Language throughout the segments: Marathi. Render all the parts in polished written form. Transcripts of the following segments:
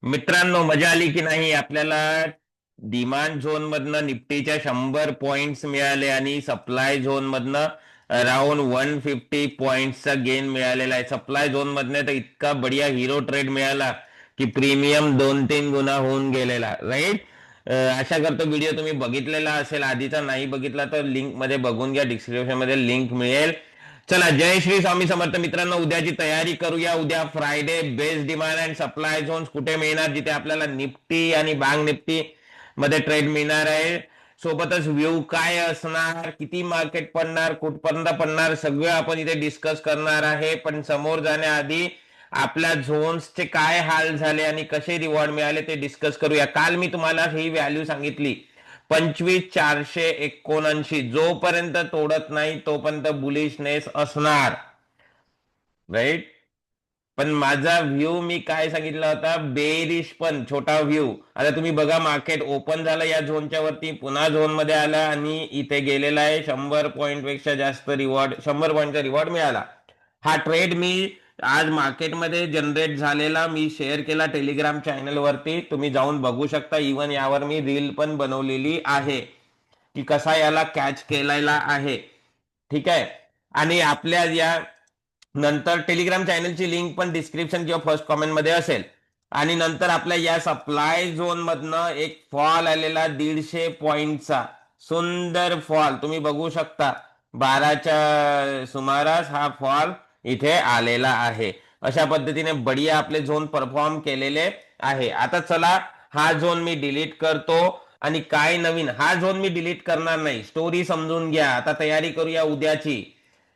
मित्रांनो, मजा आली की नाही? आपल्याला डिमांड झोन मधनं निफ्टीच्या 100 पॉइंट्स मिळाले आणि सप्लाय झोन मधनं अराउंड 150 पॉइंट्सचा गेन मिळालेला आहे. सप्लाय झोन मधनं तर इतका बढिया हिरो ट्रेड मिळाला की प्रीमियम 2-3 गुणा होऊन गेलेला, राईट. आशा करतो व्हिडिओ तुम्ही बघितलेला असेल. आधीचा नाही बघितला तर लिंक मध्ये बघून घ्या, डिस्क्रिप्शन मध्ये लिंक मिळेल. चला, जय श्री स्वामी समर्थ. मित्रांनो, उद्याची तयारी करूया. उद्या Friday, best demand and supply zones कुठे मिळणार, जिथे आपल्याला निफ्टी आणि बँक निफ्टी मध्ये ट्रेड मिळणार आहे. सोबतच व्ह्यू काय असणार, किती मार्केट पडणार, कुठपर्यंत पडणार, सगळं आपण इथे डिस्कस करणार आहे. पण समोर जाण्याआधी आपल्या झोन्सचे काय हाल झाले आणि कसे रिवॉर्ड मिळाले ते डिस्कस करूया. काल मी तुम्हाला ही व्हॅल्यू सांगितली, 25,479. जोपर्यंत तोडत नाही तोपर्यंत बुलिशनेस असणार, राईट. पण माझा व्ह्यू मी काय सांगितला होता, बेरिश पण छोटा व्ह्यू. आता तुम्ही बघा, मार्केट ओपन झालं या झोनच्या वरती, पुन्हा झोन मध्ये आला आणि इथे गेलेला आहे. 100 पॉइंट पेक्षा जास्त रिवॉर्ड, 100 पॉइंटचा रिवॉर्ड मिळाला. हा ट्रेड मी आज मार्केटमध्ये जनरेट झालेला मी शेअर केला टेलिग्राम चॅनल वरती. तुम्ही जाऊन बघू शकता. इवन यावर मी रील पण बनवलेली आहे की कसा याला कॅच केलेला आहे. ठीक आहे. आणि आपल्या या नंतर टेलिग्राम चॅनलची लिंक पण डिस्क्रिप्शन किंवा फर्स्ट कॉमेंट मध्ये असेल. आणि नंतर आपल्या या सप्लाय झोन मधनं एक फॉल आलेला 150 पॉइंटचा, सुंदर फॉल तुम्ही बघू शकता. 12च्या सुमारास हा फॉल इथे आलेला आहे. अशा पद्धतीने बढिया आपले झोन परफॉर्म केलेले आहे. आता चला, हा झोन मी डिलीट करतो. आणि काय नवीन, हा झोन मी डिलीट करणार नाही. स्टोरी समजून घ्या. आता तयारी करूया उद्याची,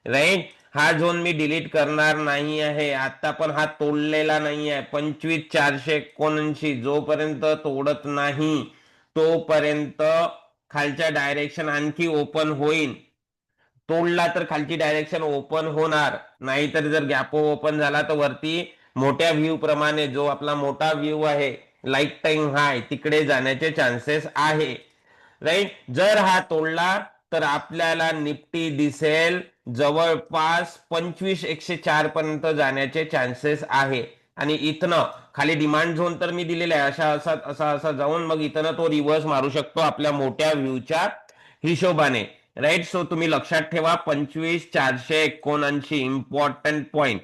राईट. हा झोन मी डिलीट करणार नाही आहे. आता पण हा तोडलेला नाही आहे. 25,479 जोपर्यंत तोडत नाही तोपर्यंत खालच्या डायरेक्शन आणखी ओपन होईल. तोडला तर खालची डायरेक्शन ओपन होणार, नाहीतर जर गॅप ओपन झाला तर वरती मोठ्या व्ह्यू प्रमाणे जो आपला मोठा व्ह्यू आहे, लाईफ टाइम हाय, तिकडे जाण्याचे चान्सेस आहे, राईट. जर हा तोडला तर आपल्याला निफ्टी दिसेल जवळपास 25,104 पर्यंत जाण्याचे चान्सेस आहे. आणि इथनं खाली डिमांड झोन तर मी दिलेला आहे, असा जाऊन मग इथनं तो रिव्हर्स मारू शकतो आपल्या मोठ्या व्ह्यूच्या हिशोबाने, राईट. सो तुम्ही लक्षात ठेवा, 25,479 इम्पॉर्टंट पॉइंट.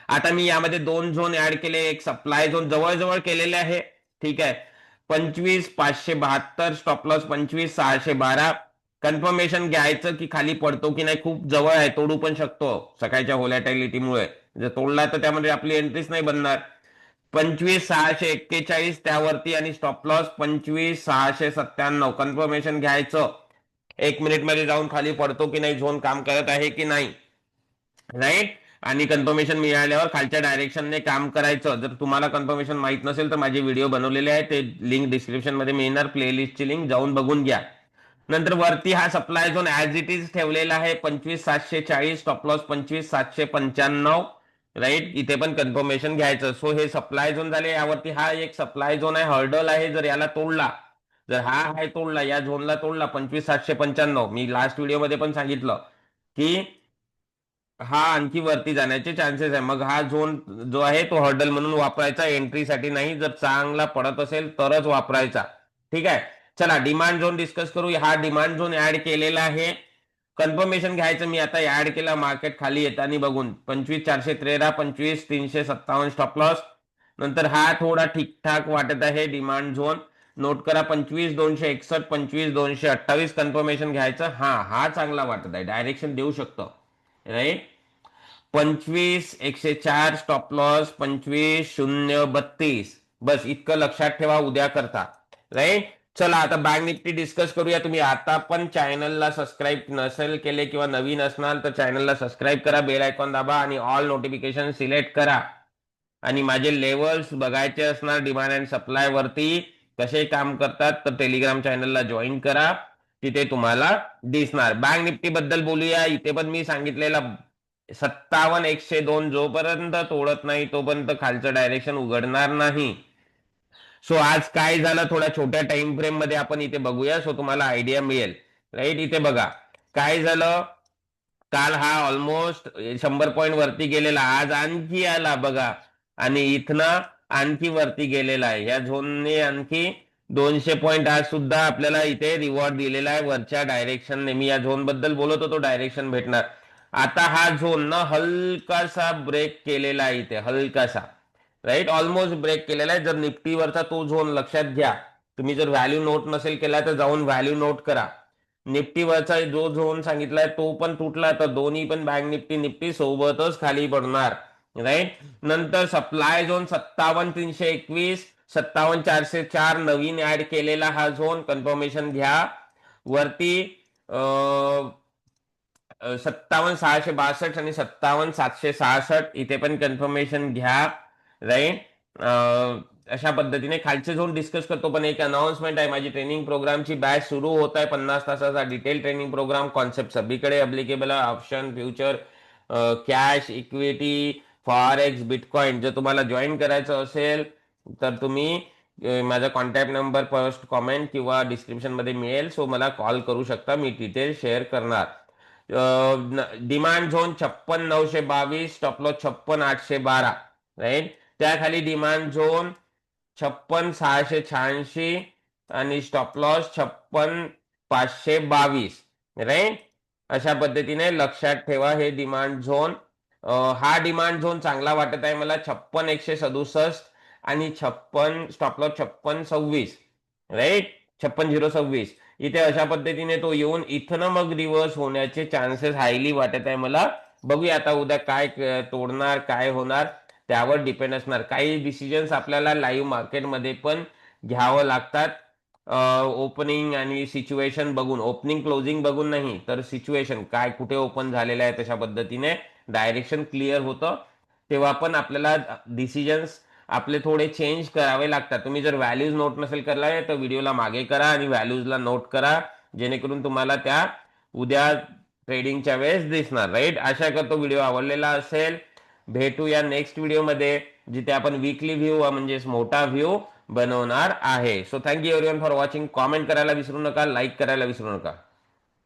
आता मी यामध्ये दोन झोन ऍड केले. एक सप्लाय झोन जवळ केलेले आहे, ठीक आहे. 25,572 स्टॉप लॉस, 25,612. कन्फर्मेशन घ्यायचं की खाली पडतो की नाही, खूप जवळ आहे, तोडू पण शकतो सकाळच्या व्होलॅटिलिटीमुळे. जर तोडला तर त्यामध्ये आपली एंट्रीच नाही बनणार. 25,641 त्यावरती आणि स्टॉप लॉस 25,697. कन्फर्मेशन घ्यायचं, 1 मिनिट मध्ये जाऊन खाली पडतो की नाही, झोन काम करत आहे की नाही, राईट. आणि कन्फर्मेशन मिळाल्यावर खालच्या डायरेक्शनने काम करायचं. जर तुम्हाला कन्फर्मेशन माहित नसेल तर माझे व्हिडिओ बनवलेले आहे, ते लिंक डिस्क्रिप्शन मध्ये मिळणार, प्लेलिस्टची लिंक जाऊन बघून घ्या. नंतर वरती हा supply zone as it is ठेवलेला आहे, 25,740. Stop loss 25,795, right. इथे पण कन्फर्मेशन घ्यायचं. सो हे सप्लाय झोन झाले. यावरती हा एक सप्लाय झोन आहे, हर्डल आहे. जर याला तोडला, जर हा आहे तोडला, या झोनला तोडला 25,795, मी लास्ट व्हिडिओ मध्ये पण सांगितलं की हा आणखी वरती जाण्याचे चान्सेस आहे. मग हा झोन जो आहे तो हर्डल म्हणून वापरायचा, एंट्रीसाठी नाही. जर चांगला पडत असेल तरच वापरायचा, ठीक आहे. चला, डिमांड झोन डिस्कस करू. हा डिमांड झोन ऍड केलेला आहे. कन्फर्मेशन घ्यायचं, मी आता ऍड केला. मार्केट खाली येताना बघून 25,413, 25,357 स्टॉप लॉस. नंतर हा थोडा ठीकठाक वाटत आहे डिमांड झोन. नोट करा, 25,261, 25,228. कन्फर्मेशन घ्यायचं. हा चांगला वाटत आहे, डायरेक्शन देऊ शकतो, राईट. 25,104 stop loss, 25,032. बस इतकं लक्षात ठेवा उद्या करता, राईट. चला, आता बँक निफ्टी डिस्कस करूया. तुम्ही आता पण चॅनलला सबस्क्राईब नसेल केले किंवा नवीन असणार तर चॅनलला सबस्क्राईब करा, बेल आयकॉन दाबा आणि ऑल नोटिफिकेशन सिलेक्ट करा. आणि माझे लेवल्स बघायचे असणार डिमांड अँड सप्लाय वरती कसे काम करतात तर टेलिग्राम चॅनलला जॉईन करा, तिथे तुम्हाला दिसणार. बँक निफ्टी बद्दल बोलूया. इथे पण मी सांगितलेला 57,102 जोपर्यंत तोडत नाही तोपर्यंत खालचं डायरेक्शन उघडणार नाही. सो आज काय झालं, थोड्या छोट्या टाइम फ्रेम मध्ये आपण इथे बघूया, सो तुम्हाला आयडिया मिळेल, राईट. इथे बघा काय झालं. काल हा ऑलमोस्ट 100 पॉइंट वरती गेलेला, आज आणखी आला बघा. आणि इथनं आणखी वरती गेलेला आहे. या झोनने आणखी 200 पॉईंट आज सुद्धा आपल्याला इथे रिवॉर्ड दिलेला आहे वरच्या डायरेक्शनने. मी या झोन बद्दल बोलत होतो, डायरेक्शन भेटणार. आता हा झोन ना हलकासा ब्रेक केलेला आहे इथे, हलकासा, राईट, ऑलमोस्ट ब्रेक केलेला आहे. जर निफ्टीवरचा तो झोन लक्षात घ्या, तुम्ही जर व्हॅल्यू नोट नसेल केला तर जाऊन व्हॅल्यू नोट करा. निफ्टीवरचा जो झोन सांगितलाय तो पण तुटला तर दोन्ही पण बँक निफ्टी सोबतच खाली पडणार, राईट. नंतर सप्लाय झोन 57,321, 57,404 नवीन ऍड केलेला हा झोन, कन्फर्मेशन घ्या. वरती 57,662 आणि 57,766 इथे पण कन्फर्मेशन घ्या, राईट. अशा पद्धतीने खालचे झोन डिस्कस करतो. पण एक अनाउन्समेंट आहे, माझी ट्रेनिंग प्रोग्रामची बॅच सुरू होत आहे. 50 तासाचा डिटेल ट्रेनिंग प्रोग्राम, कॉन्सेप्ट सगळीकडे अप्लिकेबल आहे. Option, future, cash, equity, forex, bitcoin. जर तुम्हाला जॉईन करायचं असेल तर तुम्ही माझा कॉन्टॅक्ट नंबर फर्स्ट कॉमेंट किंवा डिस्क्रिप्शन मध्ये मिळेल, सो मला कॉल करू शकता, मी डिटेल शेअर करणार. Demand zone 56,922, stop loss 56,812, right. त्याखाली डिमांड झोन 56,686 आणि स्टॉप लॉस 56,522, राईट. अशा पद्धतीने लक्षात ठेवा हे डिमांड झोन. हा डिमांड झोन चांगला वाटत आहे मला, 56,167 आणि 56 स्टॉप लॉस 56,26, राईट, 56,026 इथे. अशा पद्धतीने तो येऊन इथं मग रिव्हर्स होण्याचे चान्सेस हायली वाटत आहे मला. बघूया आता उद्या काय तोडणार, काय होणार, त्यावर डिपेंड असणार. काही डिसिजन्स आपल्याला लाईव्ह मार्केटमध्ये पण घ्यावं लागतात, ओपनिंग आणि सिच्युएशन बघून, ओपनिंग क्लोजिंग बघून नाही तर सिच्युएशन काय कुठे ओपन झालेलं आहे तशा पद्धतीने डायरेक्शन क्लिअर होतं. तेव्हा पण आपल्याला डिसिजन्स आपले थोडे चेंज करावे लागतात. तुम्ही जर व्हॅल्यूज नोट नसेल करला तर व्हिडिओला मागे करा आणि व्हॅल्यूजला नोट करा, जेणेकरून तुम्हाला त्या उद्या ट्रेडिंगच्या वेळेस दिसणार, राईट. आशा करतो व्हिडिओ आवडलेला असेल. भेटूया नेक्स्ट व्हिडिओमध्ये, जिथे आपण वीकली व्ह्यू म्हणजेच मोठा व्ह्यू बनवणार आहे. So thank you everyone for watching. Comment करायला विसरू नका, लाईक करायला विसरू नका.